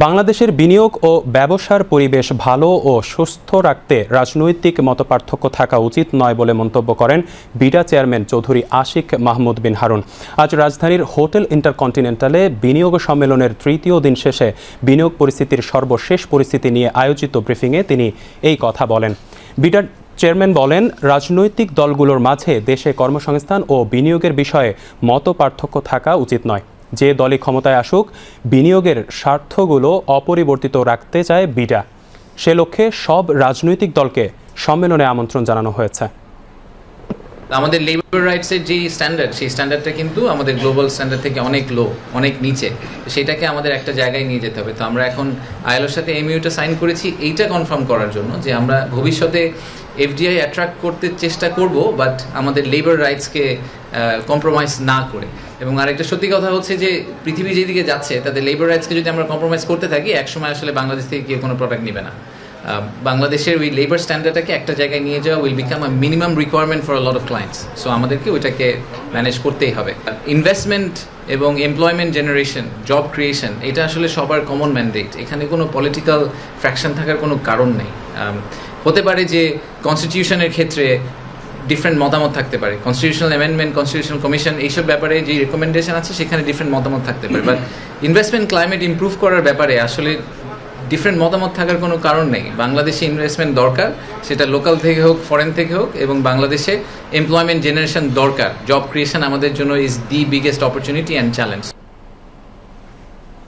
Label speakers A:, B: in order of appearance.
A: বাংলাদেশের বিনিয়োগ ও ব্যবসার পরিবেশ ভালো ও সুস্থ রাখতে রাজনৈতিক মতপার্থক্য থাকা উচিত নয় বলে মন্তব্য করেন বিডা চেয়ারম্যান চৌধুরী আশিক মাহমুদ বিন হারুন। আজ রাজধানীর হোটেল ইন্টারকন্টিনেন্টালে বিনিয়োগ সম্মেলনের তৃতীয় দিন শেষে বিনিয়োগ পরিস্থিতির সর্বশেষ পরিস্থিতি নিয়ে আয়োজিত ব্রিফিংয়ে তিনি এই কথা বলেন। বিডা চেয়ারম্যান বলেন, রাজনৈতিক দলগুলোর মাঝে দেশে কর্মসংস্থান ও বিনিয়োগের বিষয়ে মতপার্থক্য থাকা উচিত নয়। যে দলই ক্ষমতায় আসুক, বিনিয়োগের স্বার্থগুলো অপরিবর্তিত রাখতে চায় বিডা। সে লক্ষ্যে সব রাজনৈতিক দলকে সম্মেলনে আমন্ত্রণ জানানো হয়েছে।
B: আমাদের লেবার রাইটসের যে স্ট্যান্ডার্ড, সেই স্ট্যান্ডার্ডটা কিন্তু আমাদের গ্লোবাল স্ট্যান্ডার্ড থেকে অনেক লো, অনেক নিচে। তো সেটাকে আমাদের একটা জায়গায় নিয়ে যেতে হবে। তো আমরা এখন আইএলওর সাথে এমইউটা সাইন করেছি এইটা কনফার্ম করার জন্য যে আমরা ভবিষ্যতে এফডিআই অ্যাট্রাক্ট করতে চেষ্টা করব, বাট আমাদের লেবার রাইটসকে কম্প্রোমাইজ না করে। এবং আরেকটা সত্যি কথা হচ্ছে যে পৃথিবী যেদিকে যাচ্ছে তাদের লেবার রাইটসকে যদি আমরা কম্প্রোমাইজ করতে থাকি, একসময় আসলে বাংলাদেশ থেকে কেউ কোনো প্রোডাক্ট নেবে না। বাংলাদেশের ওই লেবার স্ট্যান্ডার্ডটাকে একটা জায়গায় নিয়ে যাওয়া will become a minimum requirement for a lot of clients. So আমাদেরকে ওইটাকে ম্যানেজ করতেই হবে। ইনভেস্টমেন্ট এবং এমপ্লয়মেন্ট জেনারেশন, জব ক্রিয়েশন, এটা আসলে সবার কমন ম্যান্ডেট। এখানে কোনো পলিটিক্যাল ফ্র্যাকশন থাকার কোনো কারণ নেই। হতে পারে যে কনস্টিটিউশনের ক্ষেত্রে ডিফারেন্ট মতামত থাকতে পারে, কনস্টিটিউশনাল অ্যামেন্ডমেন্ট, কনস্টিটিউশনাল কমিশন, এইসব ব্যাপারে যে রেকমেন্ডেশন আছে সেখানে ডিফারেন্ট মতামত থাকতে পারে। বাট ইনভেস্টমেন্ট ক্লাইমেট ইমপ্রুভ করার ব্যাপারে আসলে ডিফারেন্ট মতামত থাকার কোনো কারণ নেই। বাংলাদেশে ইনভেস্টমেন্ট দরকার, সেটা লোকাল থেকে হোক, ফরেন থেকে হোক, এবং বাংলাদেশে এমপ্লয়মেন্ট জেনারেশন দরকার। জব ক্রিয়েশন আমাদের জন্য is the biggest opportunity and challenge.